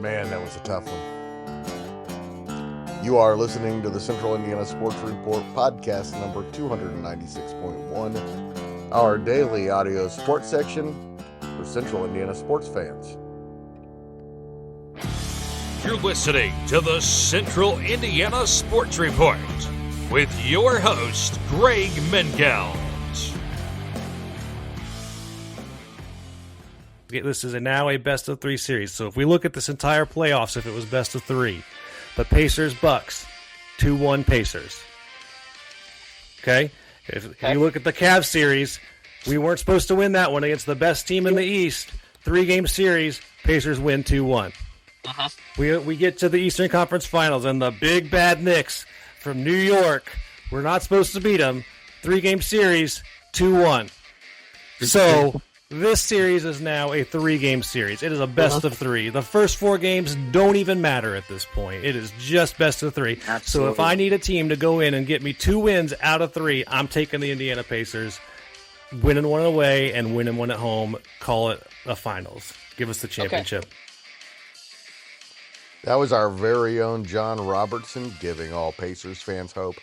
Man, that was a tough one. You are listening to the Central Indiana Sports Report podcast number 296.1, our daily audio sports section for Central Indiana sports fans. You're listening to the Central Indiana Sports Report with your host, Greg Mengelt. This is now a best of three series. So if we look at this entire playoffs, if it was best of three, but Pacers, Bucks, 2-1 Pacers. Okay? If you look at the Cavs series, we weren't supposed to win that one against the best team in the East. 3-game series, Pacers win 2-1. We get to the Eastern Conference Finals, and the big bad Knicks from New York, we're not supposed to beat them. 3-game series, 2-1. So this series is now a 3-game series. It is a best of three. The first 4 games don't even matter at this point. It is just best of 3. Absolutely. So if I need a team to go in and get me 2 wins out of 3, I'm taking the Indiana Pacers, winning one away and winning one at home. Call it a finals. Give us the championship. Okay. That was our very own John Robertson giving all Pacers fans hope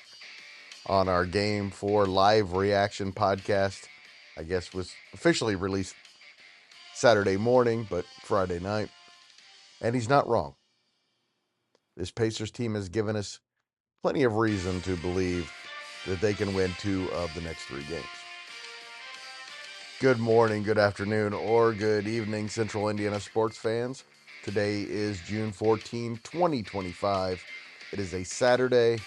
on our Game 4 live reaction podcast. I guess was officially released Saturday morning, but Friday night. And he's not wrong. This Pacers team has given us plenty of reason to believe that they can win 2 of the next 3 games. Good morning, good afternoon, or good evening, Central Indiana sports fans. Today is June 14, 2025. It is a Saturday.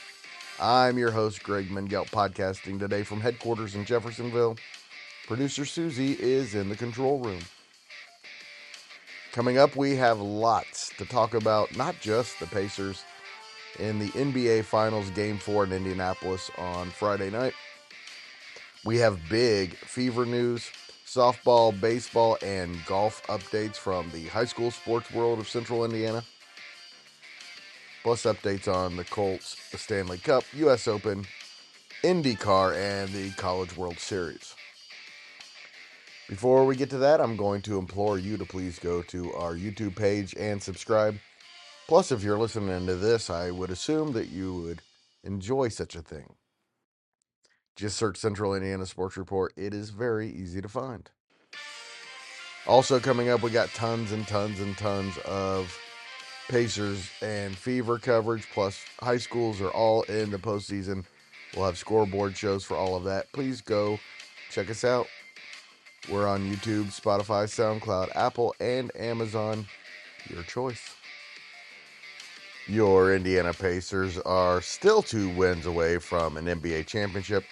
I'm your host, Greg Mengelt, podcasting today from headquarters in Jeffersonville. Producer Susie is in the control room. Coming up, we have lots to talk about, not just the Pacers in the NBA Finals Game 4 in Indianapolis on Friday night. We have big Fever news, softball, baseball, and golf updates from the high school sports world of Central Indiana. Plus updates on the Colts, the Stanley Cup, U.S. Open, IndyCar, and the College World Series. Before we get to that, I'm going to implore you to please go to our YouTube page and subscribe. Plus, if you're listening to this, I would assume that you would enjoy such a thing. Just search Central Indiana Sports Report. It is very easy to find. Also coming up, we got tons and tons and tons of Pacers and Fever coverage, plus high schools are all in the postseason. We'll have scoreboard shows for all of that. Please go check us out. We're on YouTube, Spotify, SoundCloud, Apple, and Amazon. Your choice. Your Indiana Pacers are still 2 wins away from an NBA championship.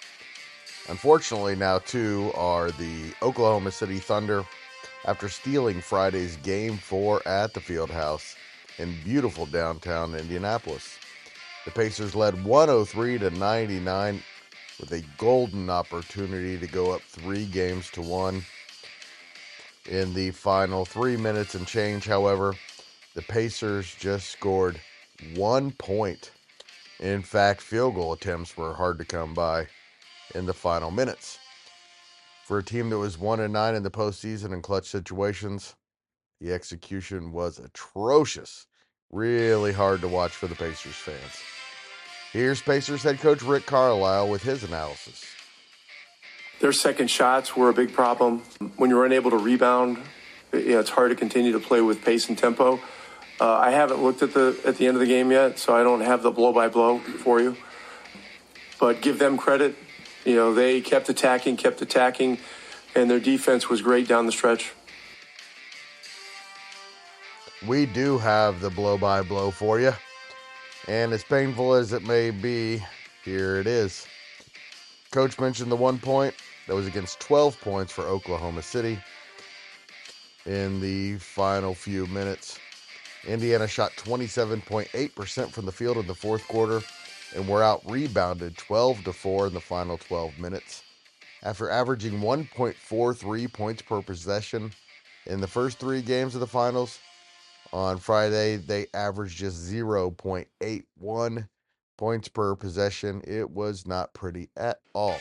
Unfortunately, now 2 are the Oklahoma City Thunder after stealing Friday's Game 4 at the Fieldhouse in beautiful downtown Indianapolis. The Pacers led 103-99 with a golden opportunity to go up 3-1 in the final 3 minutes and change. However, the Pacers just scored 1 point. In fact, field goal attempts were hard to come by in the final minutes. For a team that was 1-9 in the postseason in clutch situations, the execution was atrocious. Really hard to watch for the Pacers fans. Here's Pacers head coach Rick Carlisle with his analysis. Their second shots were a big problem. When you're unable to rebound, it's hard to continue to play with pace and tempo. I haven't looked at the end of the game yet, so I don't have the blow-by-blow for you. But give them credit. They kept attacking, and their defense was great down the stretch. We do have the blow-by-blow for you. And as painful as it may be, here it is. Coach mentioned the 1 point that was against 12 points for Oklahoma City in the final few minutes. Indiana shot 27.8% from the field in the fourth quarter and were out-rebounded 12-4 in the final 12 minutes. After averaging 1.43 points per possession in the first 3 games of the finals, on Friday, they averaged just 0.81 points per possession. It was not pretty at all.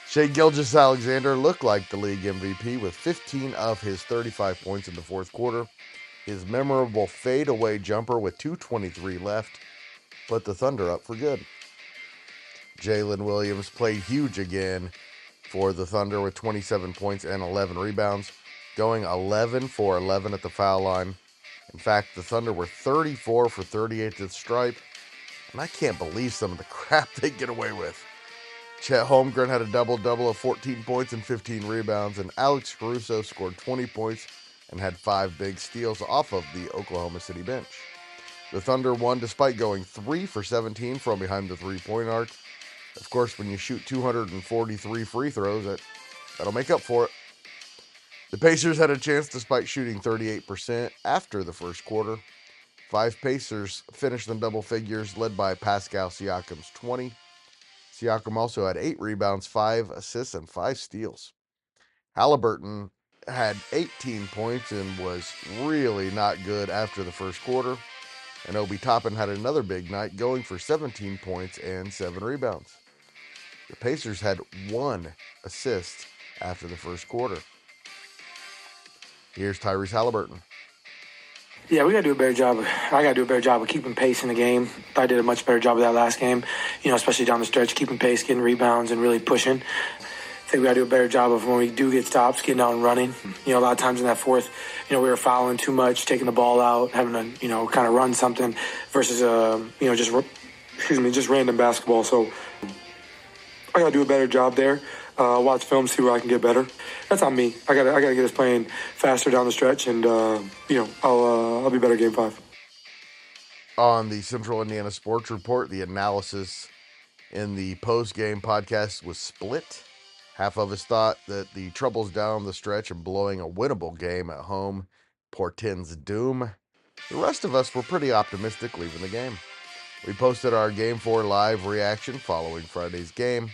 Shai Gilgeous-Alexander looked like the league MVP with 15 of his 35 points in the fourth quarter. His memorable fadeaway jumper with 2:23 left put the Thunder up for good. Jalen Williams played huge again for the Thunder with 27 points and 11 rebounds, going 11 for 11 at the foul line. In fact, the Thunder were 34 for 38 to the stripe, and I can't believe some of the crap they get away with. Chet Holmgren had a double-double of 14 points and 15 rebounds, and Alex Caruso scored 20 points and had 5 big steals off of the Oklahoma City bench. The Thunder won despite going 3 for 17 from behind the three-point arc. Of course, when you shoot 243 free throws, that'll make up for it. The Pacers had a chance despite shooting 38% after the first quarter. 5 Pacers finished in double figures, led by Pascal Siakam's 20. Siakam also had 8 rebounds, 5 assists, and 5 steals. Halliburton had 18 points and was really not good after the first quarter. And Obi Toppin had another big night, going for 17 points and 7 rebounds. The Pacers had 1 assist after the first quarter. Here's Tyrese Halliburton. Yeah, we got to do a better job. I got to do a better job of keeping pace in the game. I did a much better job of that last game, especially down the stretch, keeping pace, getting rebounds, and really pushing. I think we got to do a better job of when we do get stops, getting out and running. A lot of times in that fourth, we were fouling too much, taking the ball out, having to, kind of run something versus, just random basketball. So I got to do a better job there. Watch film, see where I can get better. That's on me. I gotta get us playing faster down the stretch, and I'll be better game 5. On the Central Indiana Sports Report, the analysis in the post-game podcast was split. Half of us thought that the troubles down the stretch and blowing a winnable game at home portends doom. The rest of us were pretty optimistic leaving the game. We posted our Game 4 live reaction following Friday's game.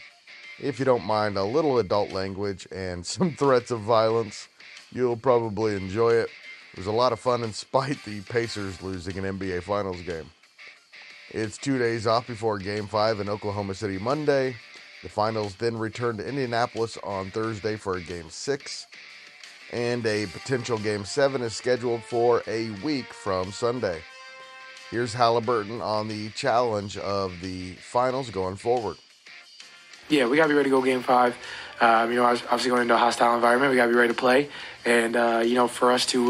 If you don't mind a little adult language and some threats of violence, you'll probably enjoy it. It was a lot of fun in spite the Pacers losing an NBA Finals game. It's 2 days off before Game 5 in Oklahoma City Monday. The Finals then return to Indianapolis on Thursday for a Game 6. And a potential Game 7 is scheduled for a week from Sunday. Here's Halliburton on the challenge of the Finals going forward. Yeah, we got to be ready to go game 5. Obviously going into a hostile environment, we got to be ready to play. And, for us to win,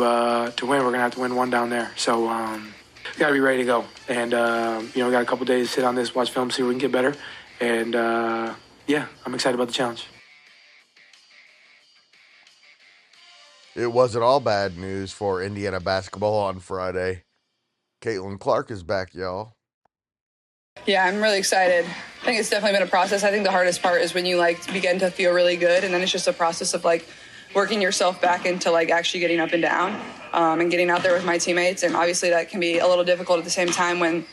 we're going to have to win one down there. So we got to be ready to go. And, we got a couple days to sit on this, watch film, see where we can get better. And, I'm excited about the challenge. It wasn't all bad news for Indiana basketball on Friday. Caitlin Clark is back, y'all. Yeah, I'm really excited. I think it's definitely been a process. I think the hardest part is when you begin to feel really good, and then it's just a process of working yourself back into actually getting up and down, and getting out there with my teammates. And obviously that can be a little difficult at the same time when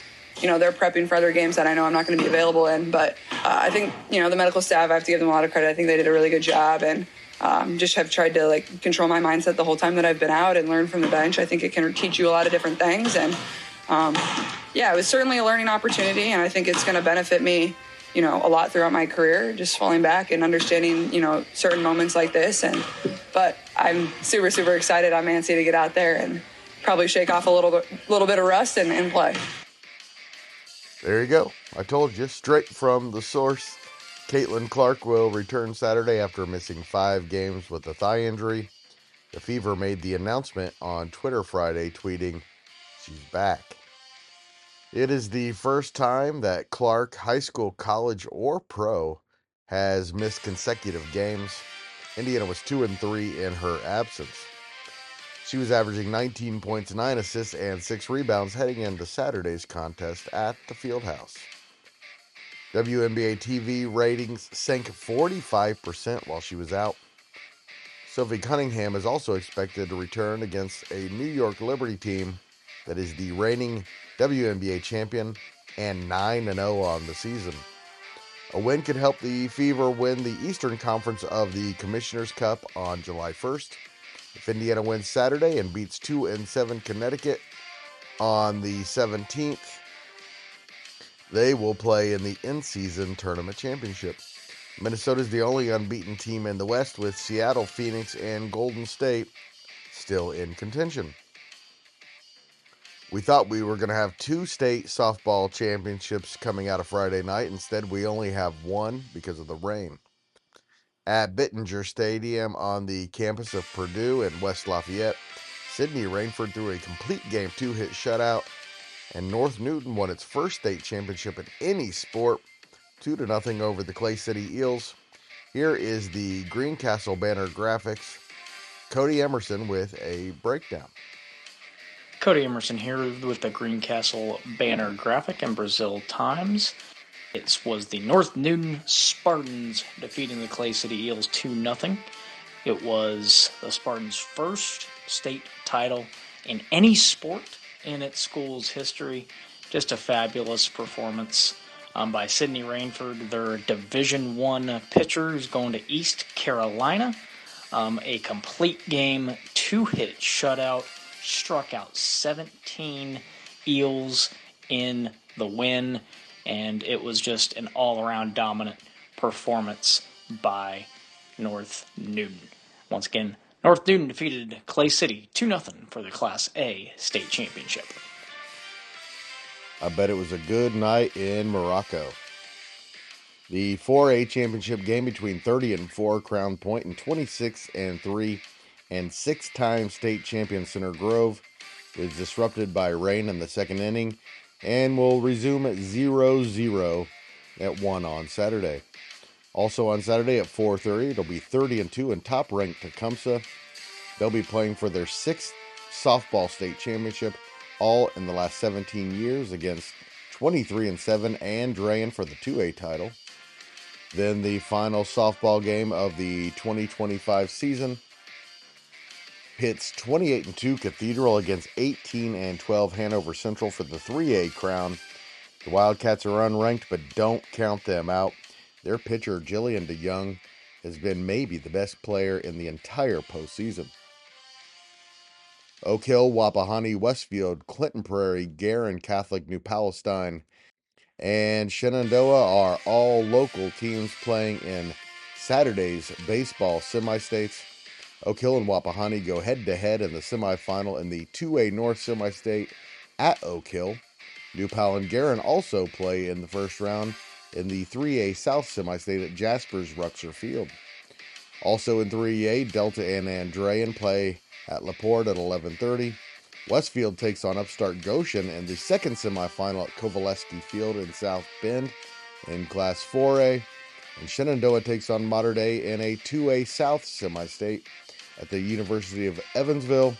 they're prepping for other games that I know I'm not going to be available in. But I think the medical staff, I have to give them a lot of credit. I think they did a really good job, and just have tried to control my mindset the whole time that I've been out and learn from the bench. I think it can teach you a lot of different things, and it was certainly a learning opportunity, and I think it's going to benefit me, a lot throughout my career, just falling back and understanding, certain moments like this. But I'm super, super excited on Man City to get out there and probably shake off a little bit of rust and play. There you go. I told you, straight from the source. Caitlin Clark will return Saturday after missing 5 games with a thigh injury. The Fever made the announcement on Twitter Friday, tweeting, "She's back." It is the first time that Clark, high school, college, or pro, has missed consecutive games. Indiana was 2-3 in her absence. She was averaging 19 points, 9 assists, and 6 rebounds heading into Saturday's contest at the Fieldhouse. WNBA TV ratings sank 45% while she was out. Sophie Cunningham is also expected to return against a New York Liberty team that is the reigning WNBA champion and 9-0 on the season. A win could help the Fever win the Eastern Conference of the Commissioner's Cup on July 1st. If Indiana wins Saturday and beats 2-7 Connecticut on the 17th, they will play in the in-season tournament championship. Minnesota is the only unbeaten team in the West, with Seattle, Phoenix, and Golden State still in contention. We thought we were going to have 2 state softball championships coming out of Friday night. Instead, we only have one because of the rain. At Bittinger Stadium on the campus of Purdue in West Lafayette, Sidney Rainford threw a complete game 2-hit shutout, and North Newton won its first state championship in any sport, 2-0 over the Clay City Eels. Here is the Greencastle banner graphics. Cody Emerson with a breakdown. Cody Emerson here with the Greencastle banner graphic in Brazil Times. It was the North Newton Spartans defeating the Clay City Eels 2-0. It was the Spartans' first state title in any sport in its school's history. Just a fabulous performance by Sidney Rainford, their Division I pitcher who's going to East Carolina. A complete game, 2-hit shutout, struck out 17 Eels in the win, and it was just an all-around dominant performance by North Newton. Once again, North Newton defeated Clay City 2-0 for the Class A state championship. I bet it was a good night in Morocco. The 4A championship game between 30-4 Crown Point and 26-3 and 6-time state champion Center Grove was disrupted by rain in the second inning and will resume at 0-0 at 1 on Saturday. Also on Saturday at 4:30, it'll be 30-2 and top-ranked Tecumseh. They'll be playing for their 6th softball state championship, all in the last 17 years, against 23-7 Andrean for the 2A title. Then the final softball game of the 2025 season pits 28-2 Cathedral against 18-12 Hanover Central for the 3A crown. The Wildcats are unranked, but don't count them out. Their pitcher, Jillian DeYoung, has been maybe the best player in the entire postseason. Oak Hill, Wapahani, Westfield, Clinton Prairie, Guerin Catholic, New Palestine, and Shenandoah are all local teams playing in Saturday's baseball semi-states. Oak Hill and Wapahani go head-to-head in the semifinal in the 2A North semi-state at Oak Hill. New Pal and Guerin also play in the first round in the 3A South semi-state at Jasper's Ruxer Field. Also in 3A, Delta and Andrean play at LaPorte at 11:30. Westfield takes on upstart Goshen in the second semifinal at Kovaleski Field in South Bend in Class 4A. And Shenandoah takes on Mater Dei in a 2A South semi-state at the University of Evansville.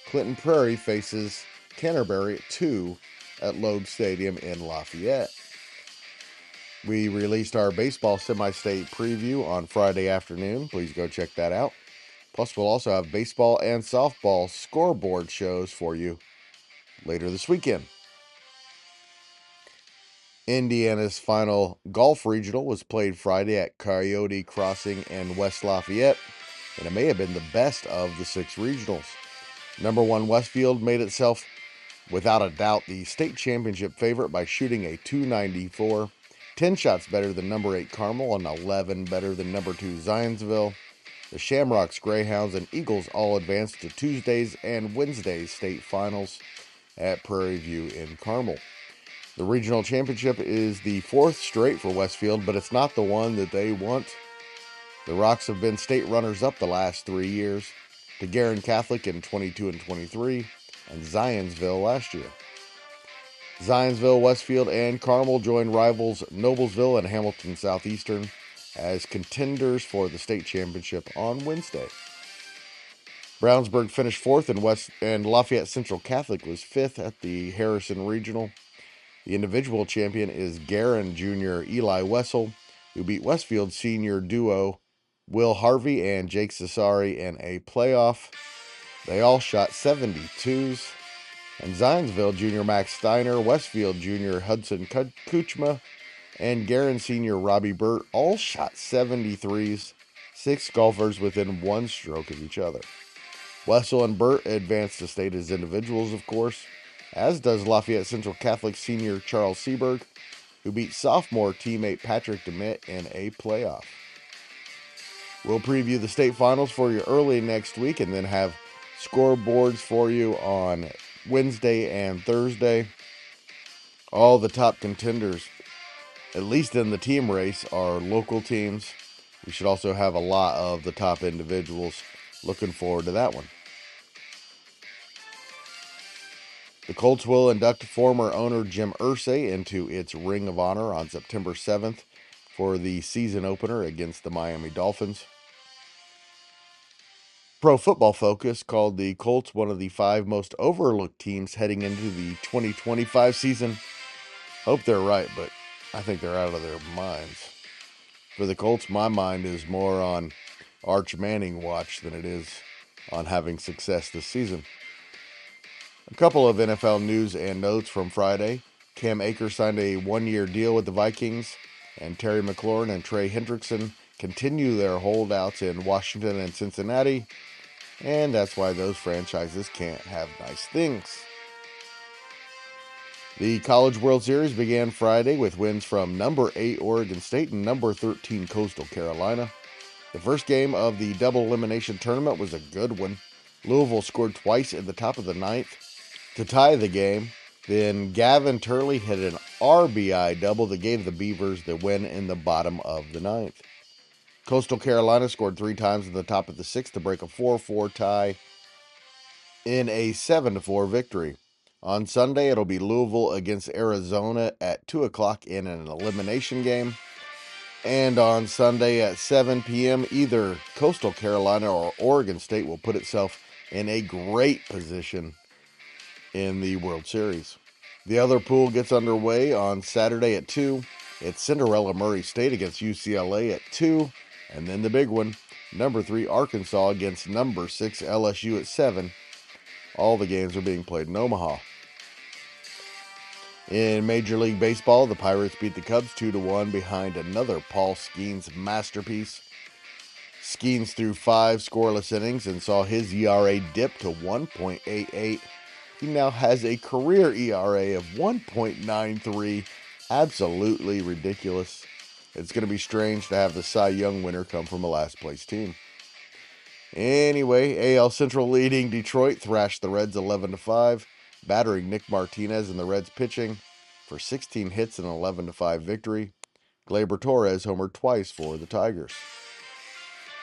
Clinton Prairie faces Canterbury at 2 at Loeb Stadium in Lafayette. We released our baseball semi-state preview on Friday afternoon. Please go check that out. Plus, we'll also have baseball and softball scoreboard shows for you later this weekend. Indiana's final golf regional was played Friday at Coyote Crossing in West Lafayette, and it may have been the best of the 6 regionals. Number 1 Westfield made itself, without a doubt, the state championship favorite by shooting a .294, 10 shots better than number 8 Carmel and 11 better than number 2 Zionsville. The Shamrocks, Greyhounds, and Eagles all advanced to Tuesday's and Wednesday's state finals at Prairie View in Carmel. The regional championship is the 4th straight for Westfield, but it's not the one that they want. The Rocks have been state runners-up the last 3 years, to Guerin Catholic in 22 and 23, and Zionsville last year. Zionsville, Westfield, and Carmel joined rivals Noblesville and Hamilton Southeastern as contenders for the state championship on Wednesday. Brownsburg finished 4th, and Lafayette Central Catholic was 5th at the Harrison Regional. The individual champion is Guerin Jr. Eli Wessel, who beat Westfield senior duo Will Harvey and Jake Cesari in a playoff. They all shot 72s. And Zionsville Jr. Max Steiner, Westfield Jr. Hudson Kuchma, and Guerin Sr. Robbie Burt all shot 73s, 6 golfers within 1 stroke of each other. Wessel and Burt advanced to state as individuals, of course, as does Lafayette Central Catholic senior Charles Seberg, who beat sophomore teammate Patrick DeMitt in a playoff. We'll preview the state finals for you early next week and then have scoreboards for you on Wednesday and Thursday. All the top contenders, at least in the team race, are local teams. We should also have a lot of the top individuals. Looking forward to that one. The Colts will induct former owner Jim Irsay into its Ring of Honor on September 7th for the season opener against the Miami Dolphins. Pro Football Focus called the Colts one of the 5 most overlooked teams heading into the 2025 season. Hope they're right, but I think they're out of their minds. For the Colts, my mind is more on Arch Manning watch than it is on having success this season. A couple of NFL news and notes from Friday. Cam Akers signed a 1-year deal with the Vikings, and Terry McLaurin and Trey Hendrickson continue their holdouts in Washington and Cincinnati, and that's why those franchises can't have nice things. The College World Series began Friday with wins from number 8 Oregon State and number 13 Coastal Carolina. The first game of the double elimination tournament was a good one. Louisville scored twice in the top of the 9th to tie the game. Then Gavin Turley hit an RBI double that gave the Beavers the win in the bottom of the 9th. Coastal Carolina scored 3 times in the top of the 6th to break a 4-4 tie in a 7-4 victory. On Sunday, it'll be Louisville against Arizona at 2 o'clock in an elimination game. And on Sunday at 7 p.m., either Coastal Carolina or Oregon State will put itself in a great position in the World Series. The other pool gets underway on Saturday at 2. It's Cinderella Murray State against UCLA at 2. And then the big one, number 3 Arkansas against number 6 LSU at 7. All the games are being played in Omaha. In Major League Baseball, the Pirates beat the Cubs 2-1 behind another Paul Skeens masterpiece. Skeens threw 5 scoreless innings and saw his ERA dip to 1.88. He now has a career ERA of 1.93. Absolutely ridiculous. It's going to be strange to have the Cy Young winner come from a last-place team. Anyway, AL Central leading Detroit thrashed the Reds 11-5, battering Nick Martinez and the Reds pitching for 16 hits and an 11-5 victory. Gleyber Torres homered twice for the Tigers.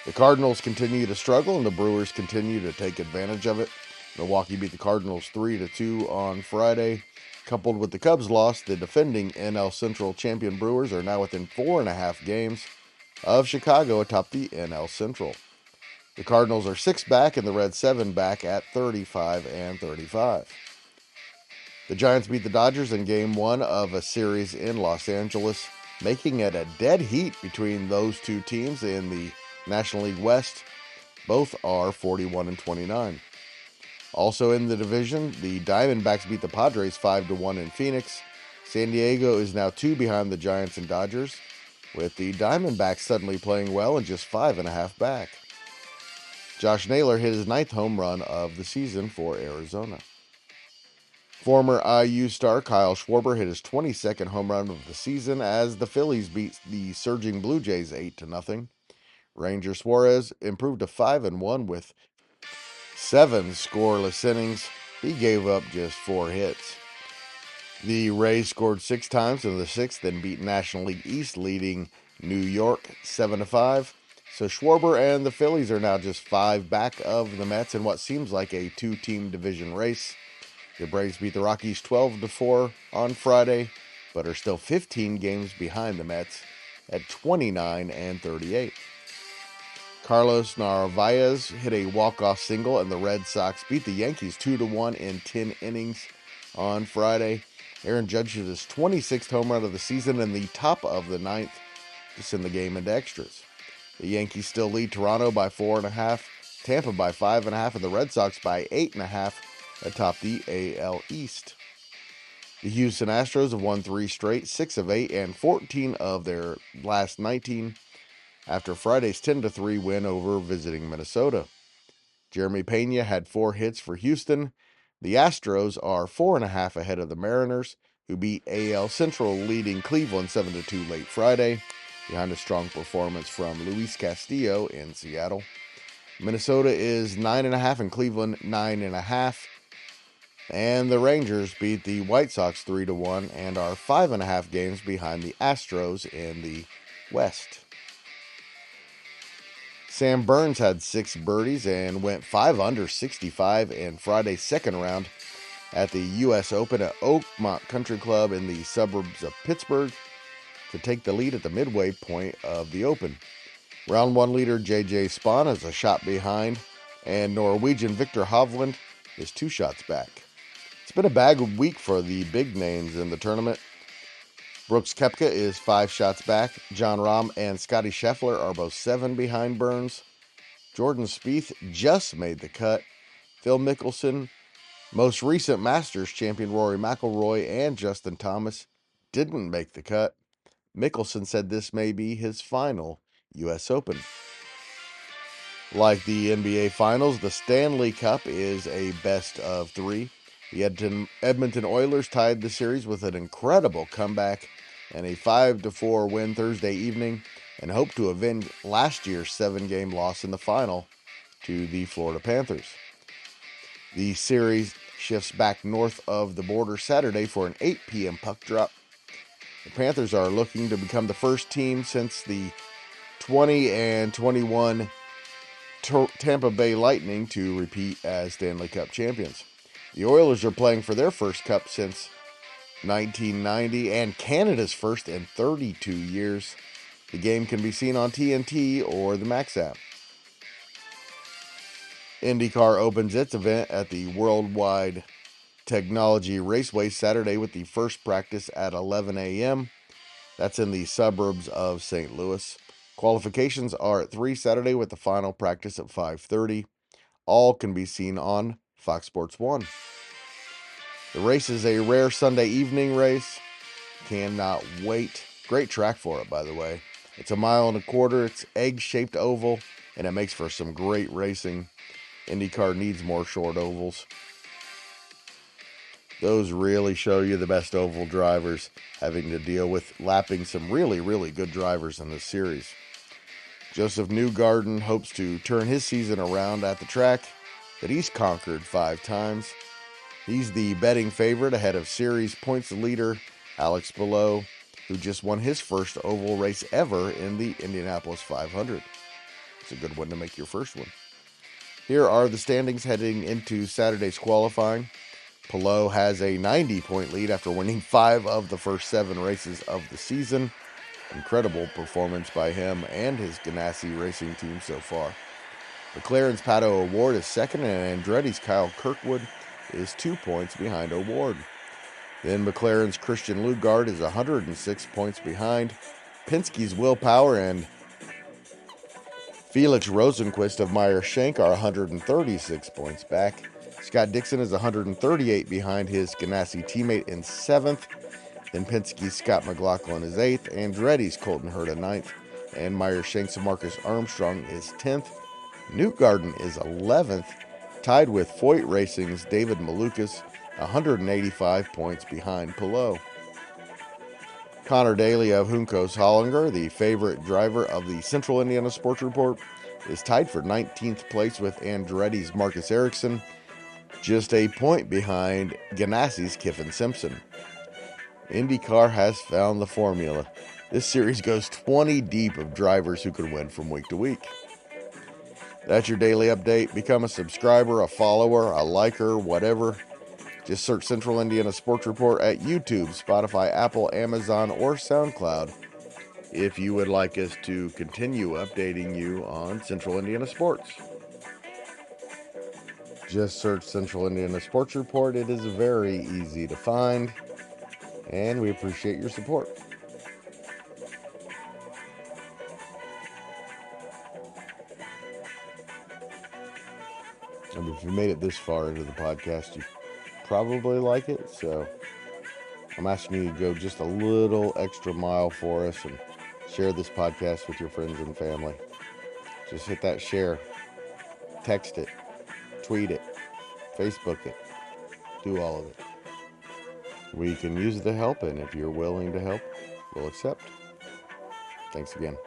The Cardinals continue to struggle, and the Brewers continue to take advantage of it. Milwaukee beat the Cardinals 3-2 on Friday. Coupled with the Cubs' loss, the defending NL Central champion Brewers are now within 4.5 games of Chicago atop the NL Central. The Cardinals are 6 back and the Reds 7 back at 35-35. The Giants beat the Dodgers in Game 1 of a series in Los Angeles, making it a dead heat between those two teams in the National League West. Both are 41-29. Also in the division, the Diamondbacks beat the Padres 5-1 in Phoenix. San Diego is now 2 behind the Giants and Dodgers, with the Diamondbacks suddenly playing well and just 5.5 back. Josh Naylor hit his 9th home run of the season for Arizona. Former IU star Kyle Schwarber hit his 22nd home run of the season as the Phillies beat the surging Blue Jays 8-0. Ranger Suarez improved to 5-1 with 7 scoreless innings. He gave up just 4 hits. The Rays scored 6 times in the 6th and beat National League East leading New York 7-5. So Schwarber and the Phillies are now just 5 back of the Mets in what seems like a 2-team division race. The Braves beat the Rockies 12-4 on Friday, but are still 15 games behind the Mets at 29-38. Carlos Narvaez hit a walk-off single, and the Red Sox beat the Yankees 2-1 in 10 innings on Friday. Aaron Judge hit his 26th home run of the season in the top of the 9th to send the game into extras. The Yankees still lead Toronto by 4.5, Tampa by 5.5, and the Red Sox by 8.5 atop the AL East. The Houston Astros have won 3 straight, 6 of 8, and 14 of their last 19 after Friday's 10-3 win over visiting Minnesota. Jeremy Pena had 4 hits for Houston. The Astros are 4.5 ahead of the Mariners, who beat AL Central leading Cleveland 7-2 late Friday, behind a strong performance from Luis Castillo in Seattle. Minnesota is 9.5 and Cleveland 9.5. And the Rangers beat the White Sox 3-1 and are 5.5 games behind the Astros in the West. Sam Burns had 6 birdies and went 5 under 65 in Friday's second round at the U.S. Open at Oakmont Country Club in the suburbs of Pittsburgh to take the lead at the midway point of the Open. Round 1 leader J.J. Spahn is a shot behind, and Norwegian Victor Hovland is 2 shots back. It's been a bad week for the big names in the tournament. Brooks Koepka is 5 shots back. Jon Rahm and Scottie Scheffler are both 7 behind Burns. Jordan Spieth just made the cut. Phil Mickelson, most recent Masters champion Rory McIlroy, and Justin Thomas didn't make the cut. Mickelson said this may be his final U.S. Open. Like the NBA Finals, the Stanley Cup is a best of 3. The Edmonton Oilers tied the series with an incredible comeback and a 5-4 win Thursday evening, and hope to avenge last year's 7-game loss in the final to the Florida Panthers. The series shifts back north of the border Saturday for an 8 p.m. puck drop. The Panthers are looking to become the first team since the 20-21 Tampa Bay Lightning to repeat as Stanley Cup champions. The Oilers are playing for their first cup since 1990 and Canada's first in 32 years. The game can be seen on TNT or the Max app. IndyCar opens its event at the Worldwide Technology Raceway Saturday with the first practice at 11 a.m. That's in the suburbs of St. Louis. Qualifications are at 3 Saturday with the final practice at 5:30. All can be seen on Fox Sports 1. The race is a rare Sunday evening race. Cannot wait. Great track for it, by the way. It's 1.25 miles. It's egg-shaped oval, and it makes for some great racing. IndyCar needs more short ovals. Those really show you the best oval drivers, having to deal with lapping some really, really good drivers in this series. Joseph Newgarden hopes to turn his season around at the track that he's conquered 5 times. He's the betting favorite ahead of series points leader Alex Below, who just won his first oval race ever in the Indianapolis 500. It's a good one to make your first one. Here are the standings heading into Saturday's qualifying. Pelot has a 90-point lead after winning 5 of the first 7 races of the season. Incredible performance by him and his Ganassi racing team so far. McLaren's Pato O'Ward is second, and Andretti's Kyle Kirkwood is 2 points behind O'Ward. Then McLaren's Christian Lugard is 106 points behind. Penske's Will Power and Felix Rosenquist of Meyer Shank are 136 points back. Scott Dixon is 138 behind his Ganassi teammate in 7th. Then Penske's Scott McLaughlin is 8th. Andretti's Colton Herta 9th. And Meyer Shank's Marcus Armstrong is 10th. Newgarden is 11th, tied with Foyt Racing's David Malukas, 185 points behind Pelot. Connor Daly of Juncos Hollinger, the favorite driver of the Central Indiana Sports Report, is tied for 19th place with Andretti's Marcus Erickson, just a point behind Ganassi's Kiffin Simpson. IndyCar has found the formula. This series goes 20 deep of drivers who can win from week to week. That's your daily update. Become a subscriber, a follower, a liker, whatever. Just search Central Indiana Sports Report at YouTube, Spotify, Apple, Amazon, or SoundCloud if you would like us to continue updating you on Central Indiana sports. Just search Central Indiana Sports Report. It is very easy to find, and we appreciate your support. And if you made it this far into the podcast, you probably like it, so I'm asking you to go just a little extra mile for us and share this podcast with your friends and family. Just hit that share, text it, tweet it, Facebook it, do all of it. We can use the help, and if you're willing to help, we'll accept. Thanks again.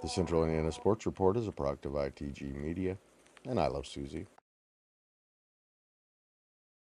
The Central Indiana Sports Report is a product of ITG Media. And I love Susie.